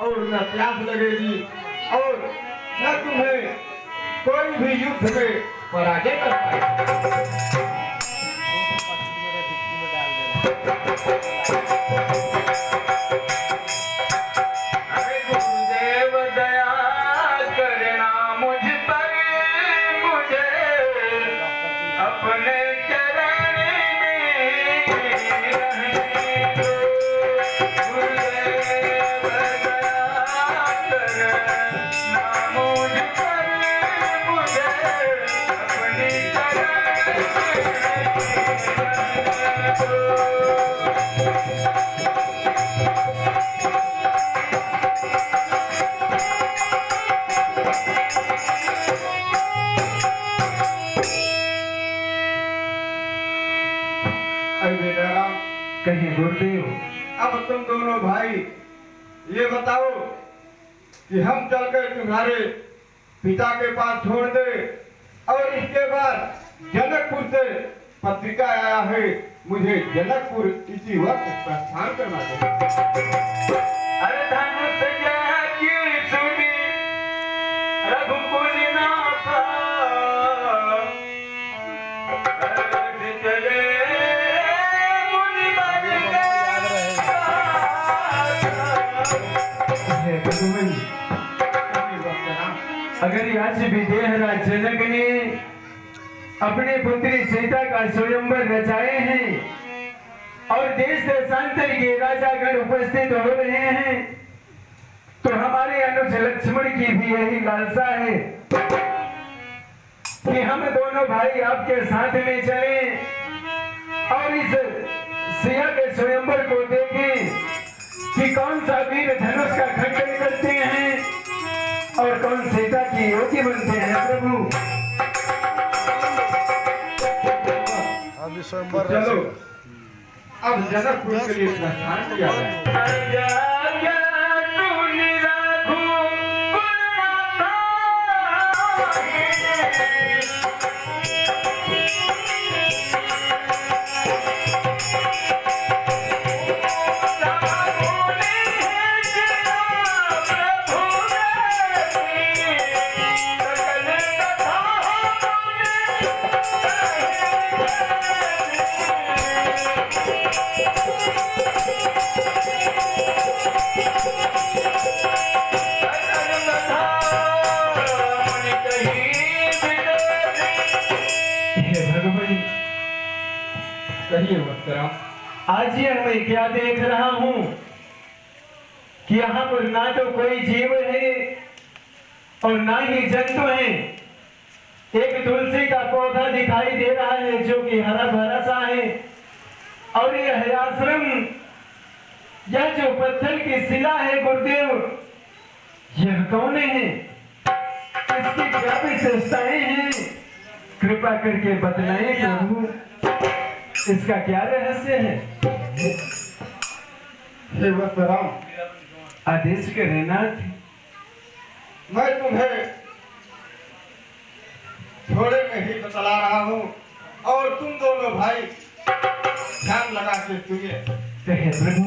और न प्यास लगेगी और न तुम्हें कोई भी युद्ध में पराजय कर पाएगा। कहिए गुरुदेव। अब तुम दोनों भाई ये बताओ कि हम चलकर तुम्हारे पिता के पास छोड़ दे और इसके बाद जनकपुर से पत्रिका आया है, मुझे जनकपुर इसी वक्त प्रस्थान करना चाहिए। अरे धनुष की सुनी रघुकुल नाथ चले अगर आज विदेहराज जनक ने अपने पुत्री सीता का स्वयंवर रचाए हैं और देश देशांतर के राजागण उपस्थित हो रहे हैं, तो हमारे अनुज लक्ष्मण की भी यही लालसा है कि हम दोनों भाई आपके साथ में चलें और इस सिया के स्वयंवर को देखें कि कौन सा वीर धनुष का खंडन करते हैं और कौन सीता की योगी बनते हैं। प्रभु चलो अब जनकपुर के लिए प्रस्थान किया जाए। आज ये मैं क्या देख रहा हूँ कि यहाँ पर ना तो कोई जीव है और ना ही जंतु है। एक तुलसी का पौधा दिखाई दे रहा है जो कि हरा भरा सा है और यह आश्रम, यह जो पत्थर की शिला है गुरुदेव, यह कौन है? इसकी क्या विशेषताएं हैं? कृपा करके बतलाएं प्रभु, इसका क्या रहस्य है? हे वत्सराम, आदेश करें नाथ। मैं तुम्हें थोड़े में ही बतला रहा हूँ और तुम दोनों भाई ध्यान लगा के सुनिए। कहे प्रभु।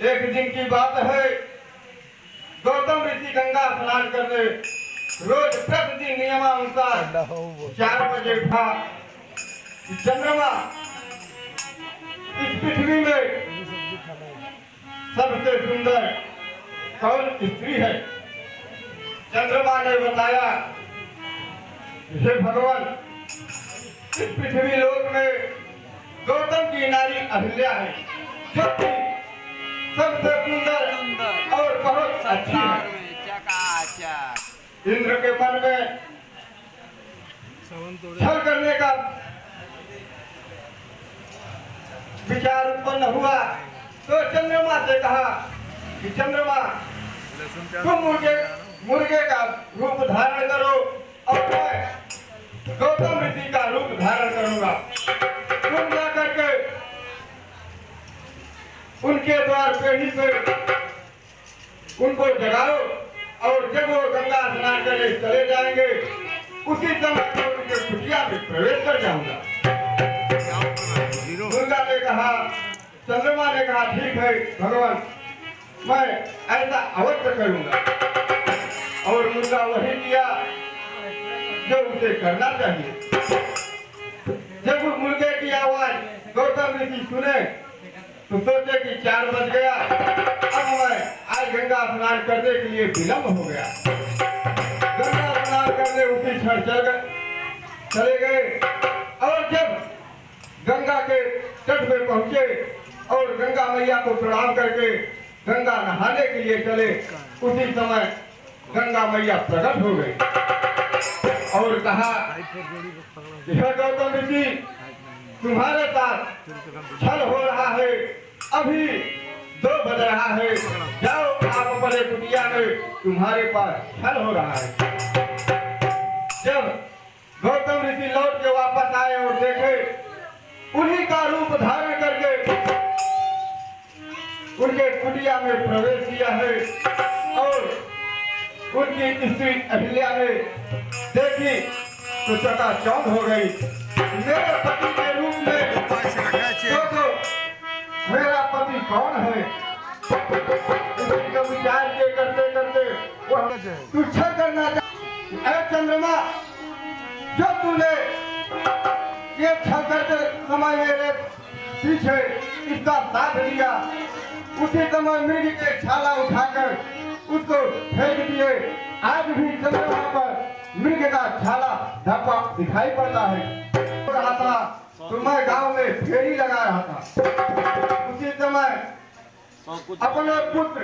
एक दिन की बात है, गौतम ऋषि गंगा स्नान करने रोज प्रतिदिन नियमानुसार 4 बजे उठा। चंद्रमा इस पृथ्वी में सबसे सुंदर कौन स्त्री है? चंद्रमा ने बताया, हे भगवान, इस पृथ्वी लोक में गौतम की नारी अहिल्या है, जो कि सबसे सुंदर और बहुत अच्छी है। इंद्र के मन में छल करने का विचार उत्पन्न हुआ तो चंद्रमा से कहा कि चंद्रमा, तुम मुर्गे का रूप धारण करो और मैं गौतम ऋषि का रूप धारण करूंगा। तुम जा करके उनके द्वार पेढ़ी पे उनको जगाओ और जब वो गंगा स्नान करने चले जाएंगे उसी समय मैं उनके कुटिया में प्रवेश कर जाऊंगा। दुर्गा ने कहा, चंद्रमा ने कहा, ठीक है भगवान, मैं ऐसा अवश्य करूंगा। और मुर्गा वही किया जो उसे करना चाहिए। जब उस मुर्गे की आवाज गौतम ऋषि सुने तो सोचे कि 4 बज गया, अब मैं आज गंगा स्नान करने के लिए विलम्ब हो गया। गंगा स्नान करने उसी क्षण चले गए और जब गंगा के तट पे पहुंचे और गंगा मैया को प्रणाम करके गंगा नहाने के लिए चले, उसी समय गंगा मैया प्रकट हो गई और कहा, यह गौतम ऋषि तुम्हारे साथ छल हो रहा है, अभी 2 बज रहा है, जाओ आप अपने कुटिया में, तुम्हारे पास छल हो रहा है। जब गौतम ऋषि लौट के वापस आए और देखे उन्हीं का रूप धारण करके उनके कुटिया में प्रवेश किया है और उनकी स्त्री अहिल्या ने देखी तो चकाचौंध हो गई। मेरे पति के रूप में तो मेरा पति कौन है? विचार के करते करते वह तू छल करना चाहती। अरे चंद्रमा, जो तूने ये छल करते समय मेरे पीछे इसका साथ दिया, उसी समय मृग के छाला उठाकर उसको फेंक दिए। आज भी चंद्रमा पर मृग का छाला धब्बा दिखाई पड़ता है। रहा था तो मैं गांव में फेरी लगा रहा था, उसी समय अपने पुत्र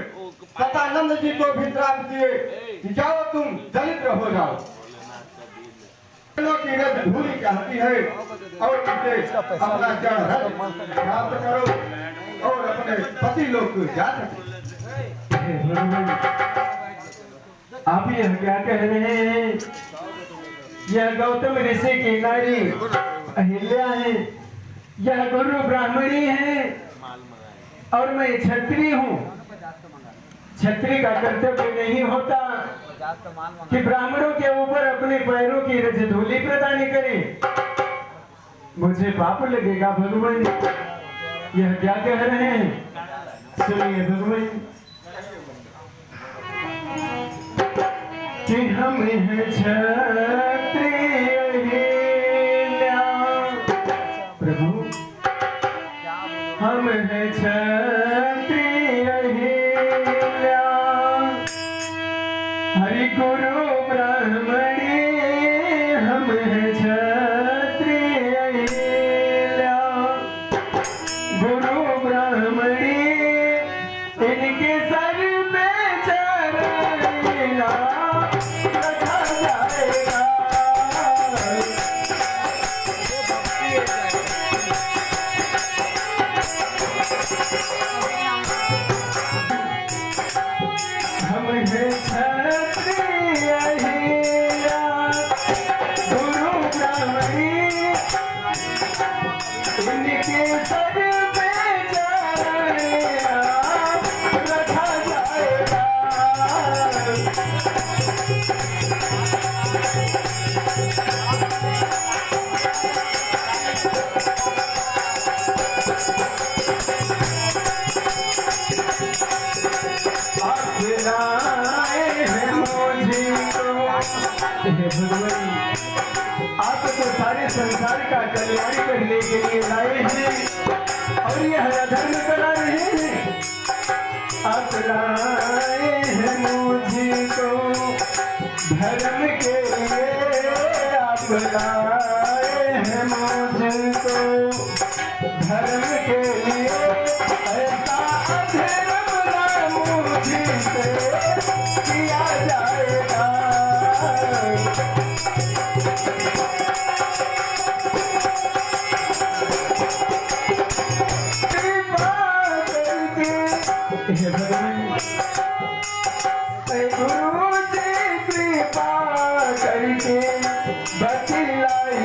सतानंद जी को भी श्राप दिए कि जाओ तुम दलित हो जाओ। की रज धूली चाहती है और उसे अपना जड़ प्राप्त करो और अपने पति लोग को जा सके। आप यह क्या कह रहे हैं? यह गौतम ऋषि की नारी अहिल्या है, यह गुरु ब्राह्मणी है और मैं क्षत्रिय हूँ। क्षत्रिय का कर्तव्य नहीं होता कि ब्राह्मणों के ऊपर अपने पैरों की रजधूलि प्रदान करें। मुझे पाप लगेगा भगवान। यह क्या कह रहे हैं? सुनिए भगवान कि हम हैं क्षत्रिय अहिल्या। प्रभु हम हैं क्षत्रिय अहिल्या, हरि गुरु ब्राह्मणी हम हैं क्षत्रिय अहिल्या। गुरु ब्राह्मणी इनके सर पे चढ़ेगा रखा जाएगा। हम हैं क्षत्रिय अहिल्या, गुरु ब्राह्मणी इनके सर पे चढ़ेगा रखा जाएगा। आप तो सारे संसार का कल्याण करने के लिए लाए हैं और यह अधर्म करा रहे हैं। आप लाए हैं मुझको धर्म के लिए, आप लाए हैं मुझको धर्म के लिए। ऐसा अधर्म ना मुझसे किया जाएगा। गुरु जी कृपा करके बतलाए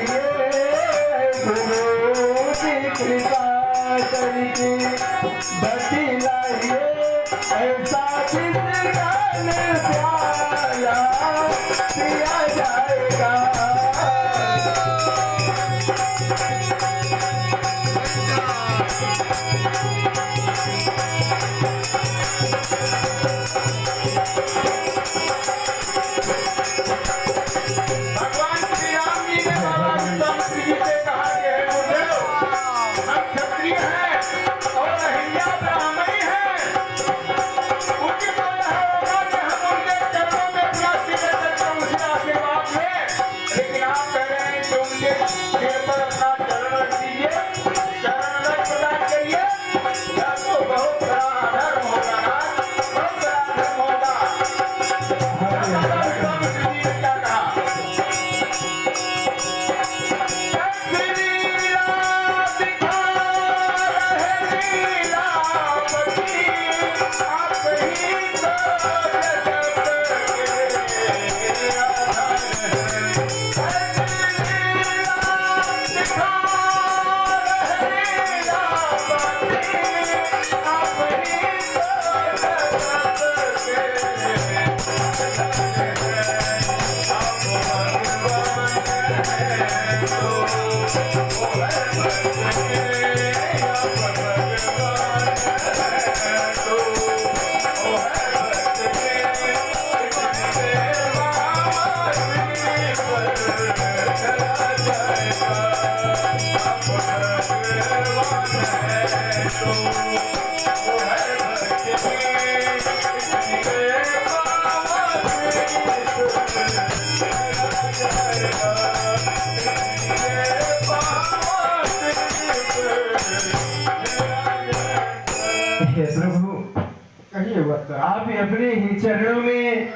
अपने ही चरणों में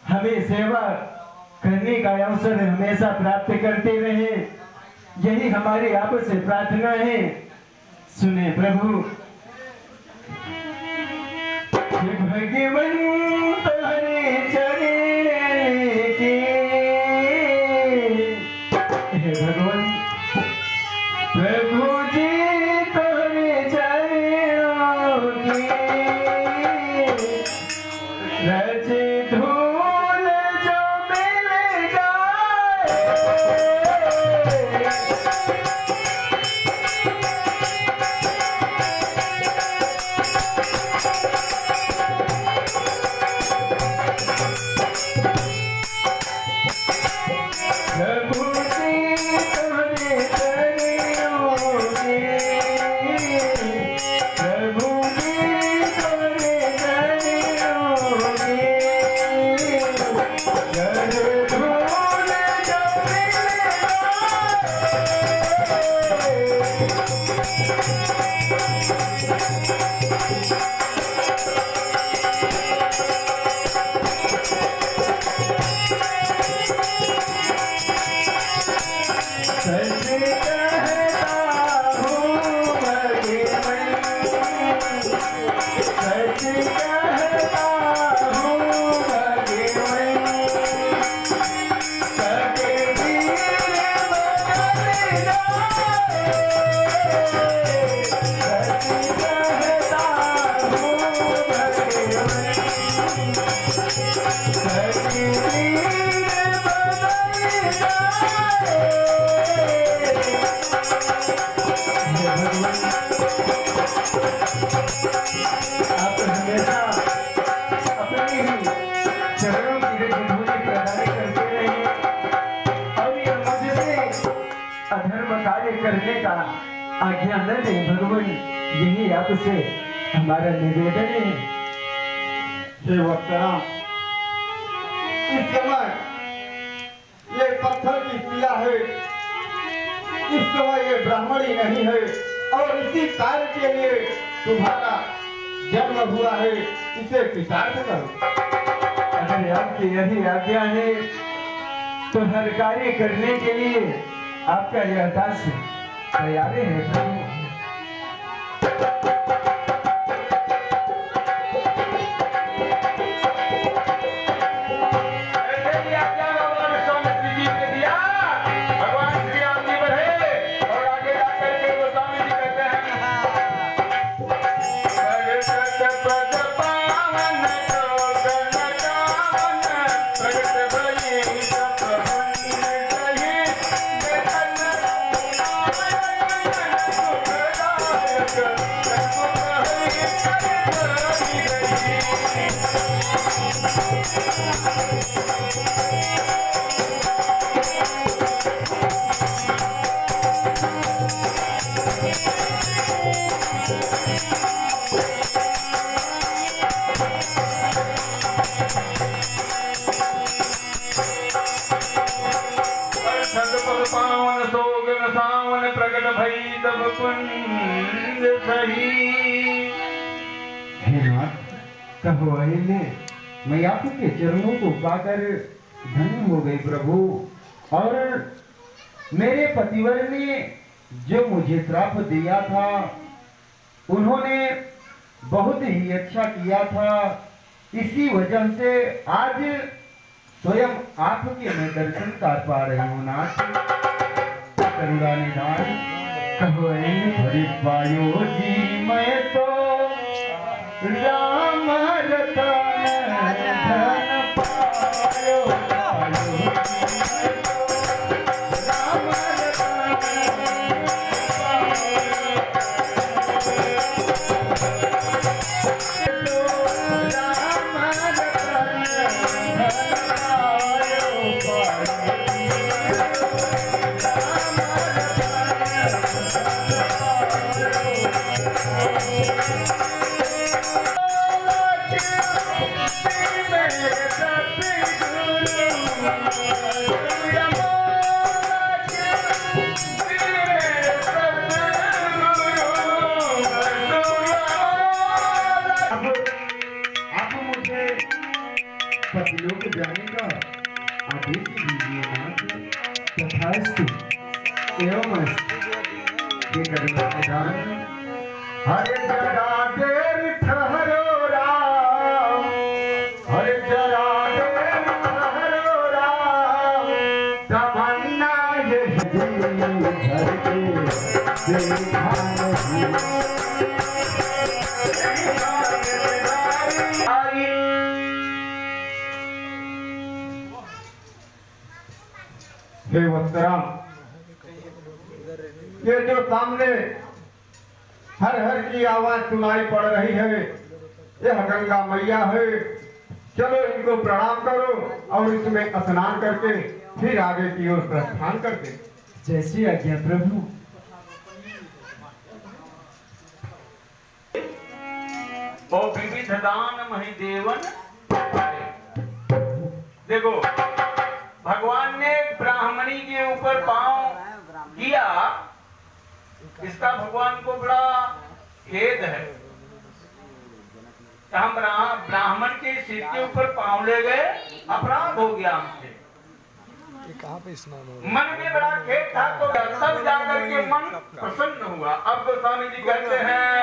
हमें सेवा करने का अवसर हमेशा प्राप्त करते रहे, यही हमारी आपसे प्रार्थना है। सुने प्रभु। हे भगवान तुम्हारे चरण की, हे भगवान प्रभु जी तुम्हारे चरणों की रज धूल जो मिल जाए, प्रभु जी तुम्हारे चरणों की, प्रभु जी तुम्हारे चरणों की रज धूल जो मिल सच कहता हूँ भगवान, सच कहता हूँ भगवान, तकदीर बदल जाए, सच कहता हूँ भगवान, तकदीर बदल जाए। आप हमेशा अपने ही चरणों की रज धूलि प्रदान करते रहे और ये मुझसे अधर्म कार्य करने का आज्ञा न दे भगवान, यही आपसे हमारा निवेदन है। हे वत्सराम, इस समय ये पत्थर की शिला है, इस समय ये ब्राह्मणी नहीं है और इसी कार्य के लिए तुम्हारा जन्म हुआ है, इसे कृतार्थ करो। अगर आपकी यही आज्ञा है तो हर कार्य करने के लिए आपका यह दास तैयार है प्रभु। ऐसे ही आज्ञा भगवान स्वामी जी ने दिया, भगवान श्री राम जी बढ़े और आगे जाकर के वो स्वामी जी कहते हैं, प्रगट पद पावन गण गावन, प्रगट भई सपवन रही, देखन सुखदायक, सुख हरि सतपद पावन सोगन सावन, प्रगट भई तब कुंज सही। हे नाथ, कहो अहिल्य, मैं आपके चरणों को पाकर धन्य हो गई प्रभु। और मेरे पतिवर ने जो मुझे श्राप दिया था, उन्होंने बहुत ही अच्छा किया था। इसी वजह से आज स्वयं आपके मैं दर्शन कर पा रही हूँ नाथ। करुणा निधान कहो अहिल्य, हरि पायो जी मैं तो राम रतन धन पायो, पायो जी मैं तो राम रतन मुझे पतिलोक जाने का आदेश दीजिए नाथ। तथास्तु। एवं ये करुणा निधान हरे जरा देर ठहरो राम, हरे जरा देर ठहरो राम, तमन्ना ये दिल भर के हे वत्सराम, ये जो सामने हर हर की आवाज सुनाई पड़ रही है, यह गंगा मैया है। चलो इनको प्रणाम करो और इसमें स्नान करके फिर आगे की ओर प्रस्थान करते। जैसी आज्ञा प्रभु। ओ विविध दान मही देवन। देखो भगवान ने ब्राह्मणी के ऊपर पांव किया, इसका भगवान को बड़ा खेद है। हम ब्राह्मण के सिर के ऊपर पांव ले गए, अपराध हो गया हमसे। मन में बड़ा खेद था, तो तब जाकर के मन प्रसन्न हुआ। अब गोस्वामी जी कहते हैं